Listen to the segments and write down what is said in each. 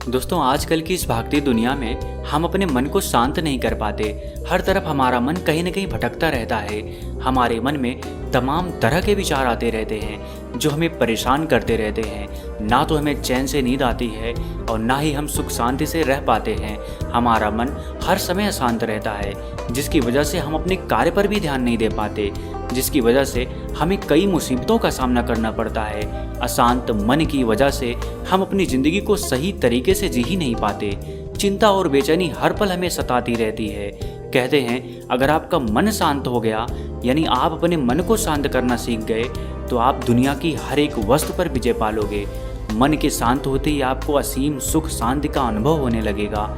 दोस्तों, आजकल की इस भागती दुनिया में हम अपने मन को शांत नहीं कर पाते। हर तरफ हमारा मन कहीं न कहीं भटकता रहता है। हमारे मन में तमाम तरह के विचार आते रहते हैं जो हमें परेशान करते रहते हैं। ना तो हमें चैन से नींद आती है और ना ही हम सुख शांति से रह पाते हैं। हमारा मन हर समय अशांत रहता है, जिसकी वजह से हम अपने कार्य पर भी ध्यान नहीं दे पाते, जिसकी वजह से हमें कई मुसीबतों का सामना करना पड़ता है। अशांत मन की वजह से हम अपनी जिंदगी को सही तरीके से जी ही नहीं पाते। चिंता और बेचैनी हर पल हमें सताती रहती है। कहते हैं, अगर आपका मन शांत हो गया, यानी आप अपने मन को शांत करना सीख गए, तो आप दुनिया की हर एक वस्तु पर विजय पालोगे। मन के शांत होते ही आपको असीम सुख शांति का अनुभव होने लगेगा।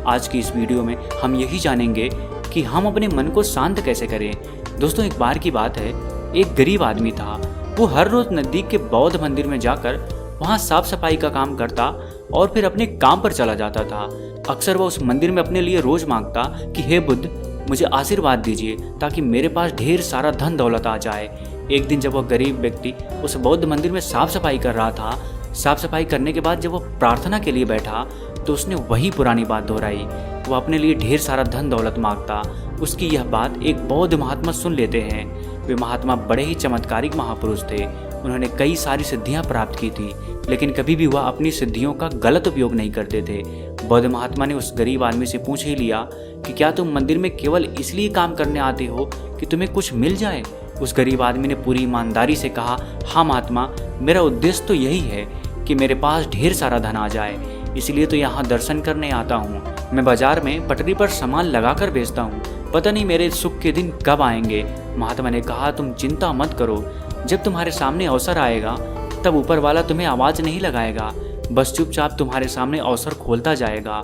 आज की इस वीडियो में हम यही जानेंगे कि हम अपने मन को शांत कैसे करें। दोस्तों, एक बार की बात है, एक गरीब आदमी था। वो हर रोज नजदीक के बौद्ध मंदिर में जाकर वहाँ साफ सफाई का काम करता और फिर अपने काम पर चला जाता था। अक्सर वह उस मंदिर में अपने लिए रोज मांगता कि हे बुद्ध, मुझे आशीर्वाद दीजिए ताकि मेरे पास ढेर सारा धन दौलत आ जाए। एक दिन जब वह गरीब व्यक्ति उस बौद्ध मंदिर में साफ सफाई कर रहा था, साफ सफाई करने के बाद जब वह प्रार्थना के लिए बैठा तो उसने वही पुरानी बात दोहराई। वह अपने लिए ढेर सारा धन दौलत मांगता। उसकी यह बात एक बौद्ध महात्मा सुन लेते हैं। वे महात्मा बड़े ही चमत्कारिक महापुरुष थे। उन्होंने कई सारी सिद्धियां प्राप्त की थी, लेकिन कभी भी वह अपनी सिद्धियों का गलत उपयोग नहीं करते थे। बौद्ध महात्मा ने उस गरीब आदमी से पूछ ही लिया कि क्या तुम मंदिर में केवल इसलिए काम करने आते हो कि तुम्हें कुछ मिल जाए? उस गरीब आदमी ने पूरी ईमानदारी से कहा, हाँ महात्मा, मेरा उद्देश्य तो यही है कि मेरे पास ढेर सारा धन आ जाए, इसलिए तो यहाँ दर्शन करने आता हूँ। मैं बाजार में पटरी पर सामान लगाकर बेचता हूँ, पता नहीं मेरे सुख के दिन कब आएंगे। महात्मा ने कहा, तुम चिंता मत करो, जब तुम्हारे सामने अवसर आएगा तब ऊपर वाला तुम्हें आवाज नहीं लगाएगा, बस चुपचाप तुम्हारे सामने अवसर खोलता जाएगा।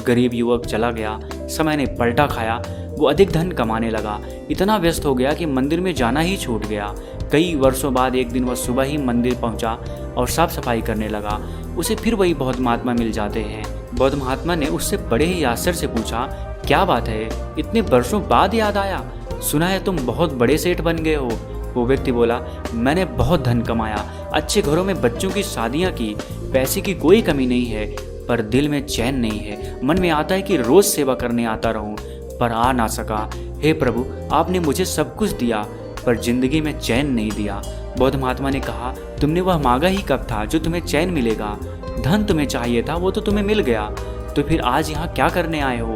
गरीब युवक चला गया। समय ने पलटा खाया। वो अधिक धन कमाने लगा, इतना व्यस्त हो गया कि मंदिर में जाना ही छूट गया। कई वर्षों बाद एक दिन वह सुबह ही मंदिर पहुंचा और साफ सफाई करने लगा। उसे फिर वही बौद्ध महात्मा मिल जाते हैं। बौद्ध महात्मा ने उससे बड़े ही आश्चर्य से पूछा, क्या बात है, इतने वर्षों बाद याद आया? सुना है तुम बहुत बड़े सेठ बन गए हो। वो व्यक्ति बोला, मैंने बहुत धन कमाया, अच्छे घरों में बच्चों की शादियां की, पैसे की कोई कमी नहीं है, पर दिल में चैन नहीं है। मन में आता है कि रोज सेवा करने आता रहूं, पर आ ना सका। हे प्रभु, आपने मुझे सब कुछ दिया, पर जिंदगी में चैन नहीं दिया। बौद्ध महात्मा ने कहा, तुमने वह मांगा ही कब था जो तुम्हें चैन मिलेगा? धन तुम्हें चाहिए था, वो तो तुम्हें मिल गया, तो फिर आज यहाँ क्या करने आए हो?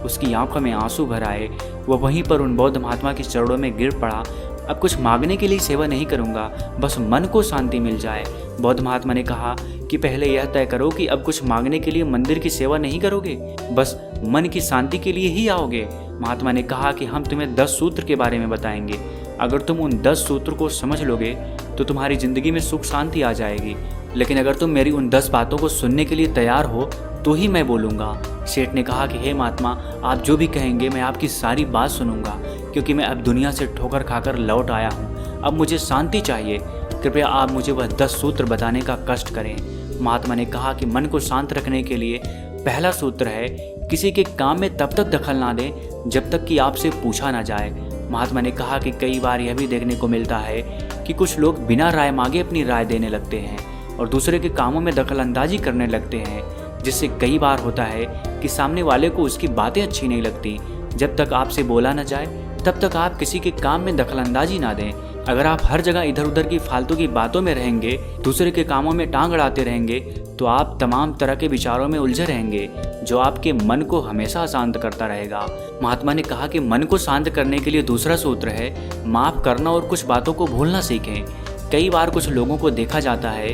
उसकी आंखों में आंसू भर आए। वह वहीं पर उन बौद्ध महात्मा के चरणों में गिर पड़ा। अब कुछ मांगने के लिए सेवा नहीं करूंगा, बस मन को शांति मिल जाए। बौद्ध महात्मा ने कहा कि पहले यह तय करो कि अब कुछ मांगने के लिए मंदिर की सेवा नहीं करोगे, बस मन की शांति के लिए ही आओगे। महात्मा ने कहा कि हम तुम्हें 10 सूत्र के बारे में बताएंगे। अगर तुम उन 10 सूत्र को समझ लोगे तो तुम्हारी जिंदगी में सुख शांति आ जाएगी, लेकिन अगर तुम मेरी उन 10 बातों को सुनने के लिए तैयार हो तो ही मैं बोलूँगा। सेठ ने कहा कि हे महात्मा, आप जो भी कहेंगे मैं आपकी सारी बात सुनूंगा, क्योंकि मैं अब दुनिया से ठोकर खाकर लौट आया हूँ। अब मुझे शांति चाहिए, कृपया आप मुझे वह 10 सूत्र बताने का कष्ट करें। महात्मा ने कहा कि मन को शांत रखने के लिए पहला सूत्र है, किसी के काम में तब तक दखल ना दें जब तक कि आपसे पूछा ना जाए। महात्मा ने कहा कि कई बार यह भी देखने को मिलता है कि कुछ लोग बिना राय मांगे अपनी राय देने लगते हैं और दूसरे के कामों में दखल अंदाजी करने लगते हैं, जिससे कई बार होता है कि सामने वाले को उसकी बातें अच्छी नहीं लगती। जब तक आपसे बोला न जाए तब तक आप किसी के काम में दखल अंदाजी ना दें। अगर आप हर जगह इधर उधर की फालतू की बातों में रहेंगे, दूसरे के कामों में टांग अड़ाते रहेंगे, तो आप तमाम तरह के विचारों में उलझे रहेंगे, जो आपके मन को हमेशा अशांत करता रहेगा। महात्मा ने कहा कि मन को शांत करने के लिए दूसरा सूत्र है, माफ करना और कुछ बातों को भूलना सीखें। कई बार कुछ लोगों को देखा जाता है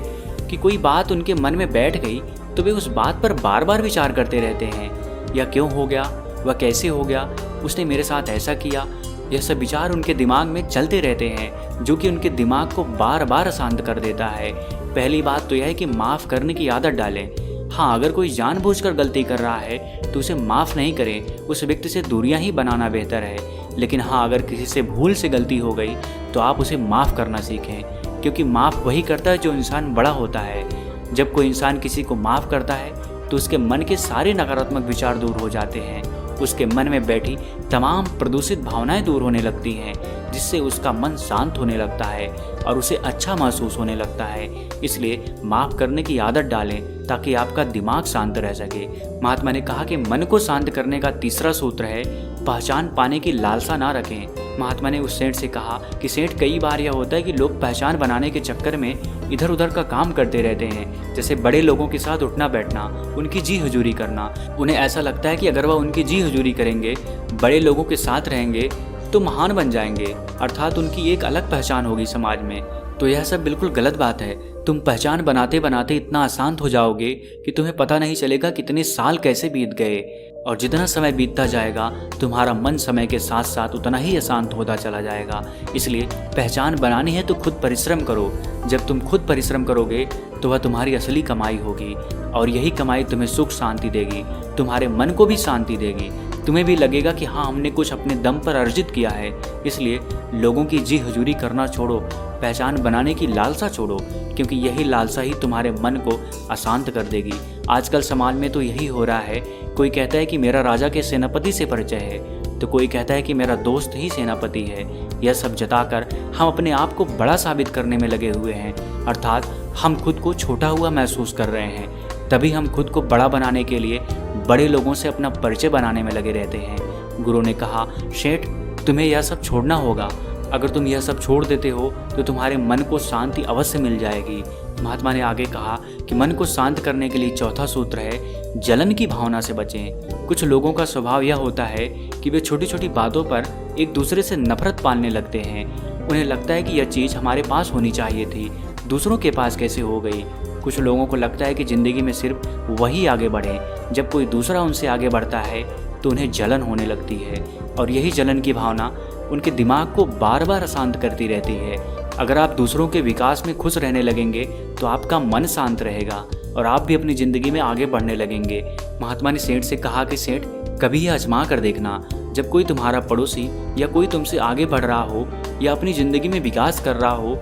कि कोई बात उनके मन में बैठ गई तो वे उस बात पर बार बार विचार करते रहते हैं। यह क्यों हो गया, वह कैसे हो गया, उसने मेरे साथ ऐसा किया। यह सब विचार उनके दिमाग में चलते रहते हैं, जो कि उनके दिमाग को बार बार अशांत कर देता है। पहली बात तो यह है कि माफ़ करने की आदत डालें। हाँ, अगर कोई जानबूझकर गलती कर रहा है तो उसे माफ़ नहीं करें, उस व्यक्ति से दूरियां ही बनाना बेहतर है। लेकिन हाँ, अगर किसी से भूल से गलती हो गई तो आप उसे माफ़ करना सीखें, क्योंकि माफ़ वही करता है जो इंसान बड़ा होता है। जब कोई इंसान किसी को माफ़ करता है तो उसके मन के सारे नकारात्मक विचार दूर हो जाते हैं उसके मन में बैठी तमाम प्रदूषित भावनाएं दूर होने लगती हैं, जिससे उसका मन शांत होने लगता है और उसे अच्छा महसूस होने लगता है। इसलिए माफ़ करने की आदत डालें ताकि आपका दिमाग शांत रह सके। महात्मा ने कहा कि मन को शांत करने का तीसरा सूत्र है, पहचान पाने की लालसा ना रखें। महात्मा ने उस सेठ से कहा कि सेठ, कई बार यह होता है कि लोग पहचान बनाने के चक्कर में इधर उधर का काम करते रहते हैं, जैसे बड़े लोगों के साथ उठना बैठना, उनकी जी हुजूरी करना। उन्हें ऐसा लगता है कि अगर वह उनकी जी हुजूरी करेंगे, बड़े लोगों के साथ रहेंगे तो महान बन जाएंगे, अर्थात उनकी एक अलग पहचान होगी समाज में। तो यह सब बिल्कुल गलत बात है। तुम पहचान बनाते बनाते इतना अशांत हो जाओगे कि तुम्हें पता नहीं चलेगा कितने साल कैसे बीत गए, और जितना समय बीतता जाएगा तुम्हारा मन समय के साथ साथ उतना ही अशांत होता चला जाएगा। इसलिए पहचान बनानी है तो खुद परिश्रम करो। जब तुम खुद परिश्रम करोगे तो वह तुम्हारी असली कमाई होगी, और यही कमाई तुम्हें सुख शांति देगी, तुम्हारे मन को भी शांति देगी। तुम्हें भी लगेगा कि हाँ, हमने कुछ अपने दम पर अर्जित किया है। इसलिए लोगों की जी हुजूरी करना छोड़ो, पहचान बनाने की लालसा छोड़ो, क्योंकि यही लालसा ही तुम्हारे मन को अशांत कर देगी। आजकल समाज में तो यही हो रहा है। कोई कहता है कि मेरा राजा के सेनापति से परिचय है, तो कोई कहता है कि मेरा दोस्त ही सेनापति है। यह सब जताकर हम अपने आप को बड़ा साबित करने में लगे हुए हैं, अर्थात हम खुद को छोटा हुआ महसूस कर रहे हैं। तभी हम खुद को बड़ा बनाने के लिए बड़े लोगों से अपना परिचय बनाने में लगे रहते हैं। गुरु ने कहा, शेठ, तुम्हें यह सब छोड़ना होगा। अगर तुम यह सब छोड़ देते हो तो तुम्हारे मन को शांति अवश्य मिल जाएगी। महात्मा ने आगे कहा कि मन को शांत करने के लिए चौथा सूत्र है, जलन की भावना से बचें। कुछ लोगों का स्वभाव यह होता है कि वे छोटी छोटी बातों पर एक दूसरे से नफरत पालने लगते हैं। उन्हें लगता है कि यह चीज़ हमारे पास होनी चाहिए थी, दूसरों के पास कैसे हो गई। कुछ लोगों को लगता है कि ज़िंदगी में सिर्फ वही आगे बढ़े, जब कोई दूसरा उनसे आगे बढ़ता है तो उन्हें जलन होने लगती है, और यही जलन की भावना उनके दिमाग को बार बार अशांत करती रहती है। अगर आप दूसरों के विकास में खुश रहने लगेंगे तो आपका मन शांत रहेगा और आप भी अपनी ज़िंदगी में आगे बढ़ने लगेंगे। महात्मा ने सेठ से कहा कि सेठ, कभी यह आजमा कर देखना, जब कोई तुम्हारा पड़ोसी या कोई तुमसे आगे बढ़ रहा हो या अपनी ज़िंदगी में विकास कर रहा हो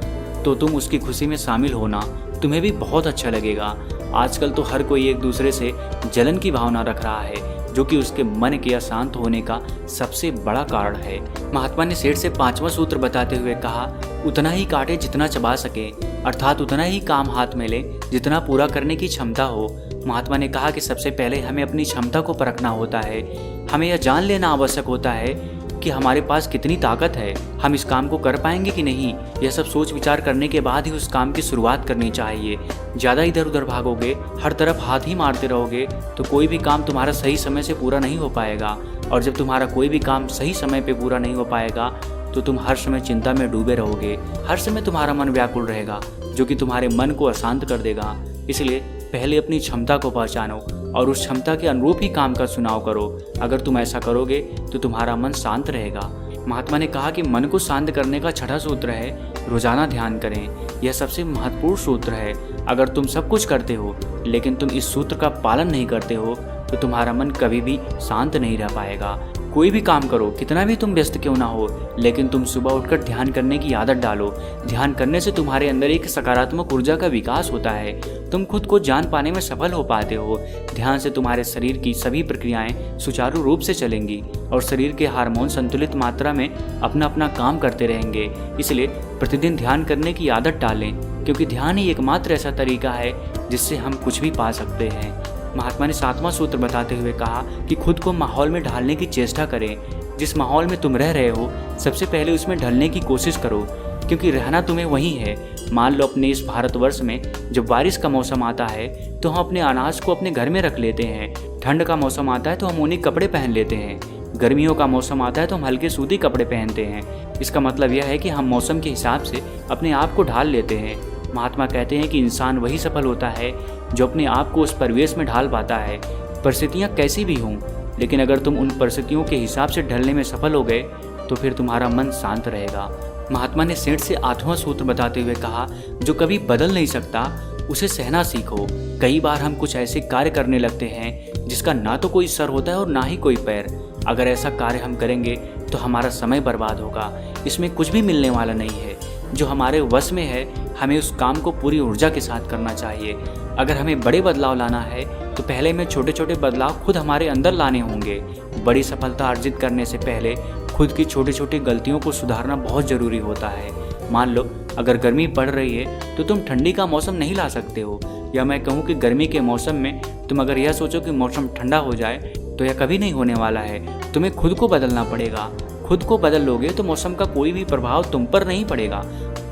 तो तुम उसकी खुशी में शामिल होना, तुम्हें भी बहुत अच्छा लगेगा। आजकल तो हर कोई एक दूसरे से जलन की भावना रख रहा है, जो कि उसके मन के अशांत होने का सबसे बड़ा कारण है। महात्मा ने सेठ से पांचवा सूत्र बताते हुए कहा, उतना ही काटे जितना चबा सके, अर्थात उतना ही काम हाथ में ले जितना पूरा करने की क्षमता हो। महात्मा ने कहा कि सबसे पहले हमें अपनी क्षमता को परखना होता है। हमें यह जान लेना आवश्यक होता है कि हमारे पास कितनी ताकत है, हम इस काम को कर पाएंगे कि नहीं। यह सब सोच विचार करने के बाद ही उस काम की शुरुआत करनी चाहिए। ज़्यादा इधर उधर भागोगे, हर तरफ हाथ ही मारते रहोगे तो कोई भी काम तुम्हारा सही समय से पूरा नहीं हो पाएगा, और जब तुम्हारा कोई भी काम सही समय पे पूरा नहीं हो पाएगा तो तुम हर समय चिंता में डूबे रहोगे। हर समय तुम्हारा मन व्याकुल रहेगा, जो कि तुम्हारे मन को अशांत कर देगा। इसलिए पहले अपनी क्षमता को पहचानो और उस क्षमता के अनुरूप ही काम का चुनाव करो। अगर तुम ऐसा करोगे तो तुम्हारा मन शांत रहेगा। महात्मा ने कहा कि मन को शांत करने का छठा सूत्र है, रोजाना ध्यान करें। यह सबसे महत्वपूर्ण सूत्र है। अगर तुम सब कुछ करते हो लेकिन तुम इस सूत्र का पालन नहीं करते हो तो तुम्हारा मन कभी भी शांत नहीं रह पाएगा। कोई भी काम करो, कितना भी तुम व्यस्त क्यों ना हो, लेकिन तुम सुबह उठकर ध्यान करने की आदत डालो। ध्यान करने से तुम्हारे अंदर एक सकारात्मक ऊर्जा का विकास होता है, तुम खुद को जान पाने में सफल हो पाते हो। ध्यान से तुम्हारे शरीर की सभी प्रक्रियाएं सुचारू रूप से चलेंगी और शरीर के हार्मोन संतुलित मात्रा में अपना अपना काम करते रहेंगे। इसलिए प्रतिदिन ध्यान करने की आदत डालें, क्योंकि ध्यान ही एकमात्र ऐसा तरीका है जिससे हम कुछ भी पा सकते हैं। महात्मा ने सातवां सूत्र बताते हुए कहा कि खुद को माहौल में ढालने की चेष्टा करें। जिस माहौल में तुम रह रहे हो सबसे पहले उसमें ढलने की कोशिश करो, क्योंकि रहना तुम्हें वहीं है। मान लो अपने इस भारतवर्ष में जब बारिश का मौसम आता है तो हम अपने अनाज को अपने घर में रख लेते हैं। ठंड का मौसम आता है तो हम ऊनी कपड़े पहन लेते हैं। गर्मियों का मौसम आता है तो हम हल्के सूती कपड़े पहनते हैं। इसका मतलब यह है कि हम मौसम के हिसाब से अपने आप को ढाल लेते हैं। महात्मा कहते हैं कि इंसान वही सफल होता है जो अपने आप को उस परिवेश में ढाल पाता है, परिस्थितियाँ कैसी भी हों। लेकिन अगर तुम उन परिस्थितियों के हिसाब से ढलने में सफल हो गए तो फिर तुम्हारा मन शांत रहेगा। महात्मा ने सेठ से आठवां सूत्र बताते हुए कहा, जो कभी बदल नहीं सकता उसे सहना सीखो। कई बार हम कुछ ऐसे कार्य करने लगते हैं जिसका ना तो कोई सर होता है और ना ही कोई पैर। अगर ऐसा कार्य हम करेंगे तो हमारा समय बर्बाद होगा, इसमें कुछ भी मिलने वाला नहीं है। जो हमारे वश में है हमें उस काम को पूरी ऊर्जा के साथ करना चाहिए। अगर हमें बड़े बदलाव लाना है तो पहले में छोटे छोटे बदलाव खुद हमारे अंदर लाने होंगे। बड़ी सफलता अर्जित करने से पहले खुद की छोटी छोटी गलतियों को सुधारना बहुत ज़रूरी होता है। मान लो अगर गर्मी पड़ रही है तो तुम ठंडी का मौसम नहीं ला सकते हो, या मैं कहूँ कि गर्मी के मौसम में तुम अगर यह सोचो कि मौसम ठंडा हो जाए तो यह कभी नहीं होने वाला है। तुम्हें खुद को बदलना पड़ेगा। खुद को बदल लोगे तो मौसम का कोई भी प्रभाव तुम पर नहीं पड़ेगा,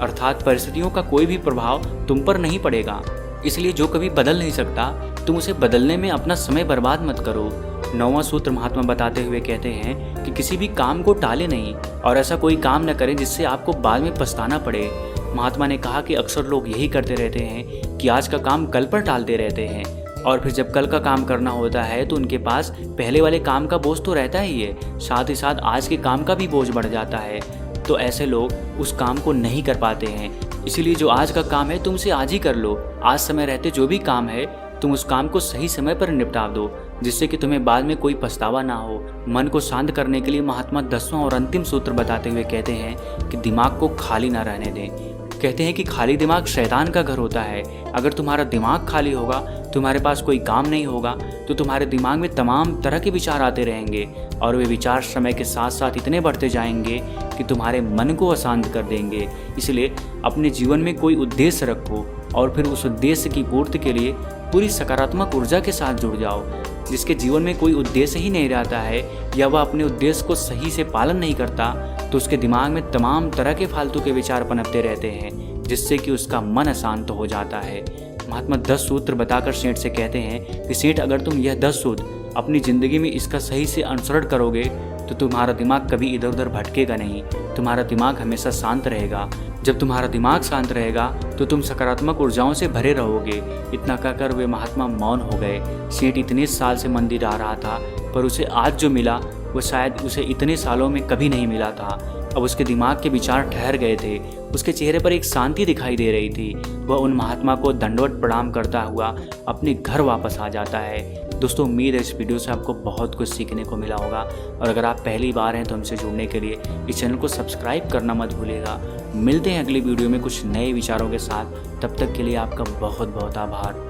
अर्थात परिस्थितियों का कोई भी प्रभाव तुम पर नहीं पड़ेगा। इसलिए जो कभी बदल नहीं सकता तुम उसे बदलने में अपना समय बर्बाद मत करो। 9वां सूत्र महात्मा बताते हुए कहते हैं कि किसी भी काम को टाले नहीं और ऐसा कोई काम न करें जिससे आपको बाद में पछताना पड़े। महात्मा ने कहा कि अक्सर लोग यही करते रहते हैं कि आज का काम कल पर टालते रहते हैं, और फिर जब कल का काम करना होता है तो उनके पास पहले वाले काम का बोझ तो रहता ही है, साथ ही साथ आज के काम का भी बोझ बढ़ जाता है। तो ऐसे लोग उस काम को नहीं कर पाते हैं। इसीलिए जो आज का काम है तुम उसे आज ही कर लो। आज समय रहते जो भी काम है तुम उस काम को सही समय पर निपटा दो, जिससे कि तुम्हें बाद में कोई पछतावा ना हो। मन को शांत करने के लिए महात्मा 10वां और अंतिम सूत्र बताते हुए कहते हैं कि दिमाग को खाली ना रहने दें। कहते हैं कि खाली दिमाग शैतान का घर होता है। अगर तुम्हारा दिमाग खाली होगा, तुम्हारे पास कोई काम नहीं होगा, तो तुम्हारे दिमाग में तमाम तरह के विचार आते रहेंगे और वे विचार समय के साथ साथ इतने बढ़ते जाएंगे कि तुम्हारे मन को अशांत कर देंगे। इसलिए अपने जीवन में कोई उद्देश्य रखो और फिर उस उद्देश्य की पूर्ति के लिए पूरी सकारात्मक ऊर्जा के साथ जुड़ जाओ। जिसके जीवन में कोई उद्देश्य ही नहीं रहता है या वह अपने उद्देश्य को सही से पालन नहीं करता तो उसके दिमाग में तमाम तरह के फालतू के विचार पनपते रहते हैं, जिससे कि उसका मन अशांत हो जाता है। महात्मा 10 सूत्र बताकर सेठ से कहते हैं कि सेठ अगर तुम यह 10 सूत्र अपनी ज़िंदगी में इसका सही से अनुसरण करोगे तो तुम्हारा दिमाग कभी इधर उधर भटकेगा नहीं, तुम्हारा दिमाग हमेशा शांत रहेगा। जब तुम्हारा दिमाग शांत रहेगा तो तुम सकारात्मक ऊर्जाओं से भरे रहोगे। इतना कहकर वे महात्मा मौन हो गए। सेठ इतने साल से मंदिर आ रहा था, पर उसे आज जो मिला वो शायद उसे इतने सालों में कभी नहीं मिला था। अब उसके दिमाग के विचार ठहर गए थे, उसके चेहरे पर एक शांति दिखाई दे रही थी। वह उन महात्मा को दंडवत प्रणाम करता हुआ अपने घर वापस आ जाता है। दोस्तों, उम्मीद है इस वीडियो से आपको बहुत कुछ सीखने को मिला होगा, और अगर आप पहली बार हैं तो हमसे जुड़ने के लिए इस चैनल को सब्सक्राइब करना मत भूलिएगा। मिलते हैं अगली वीडियो में कुछ नए विचारों के साथ। तब तक के लिए आपका बहुत बहुत आभार।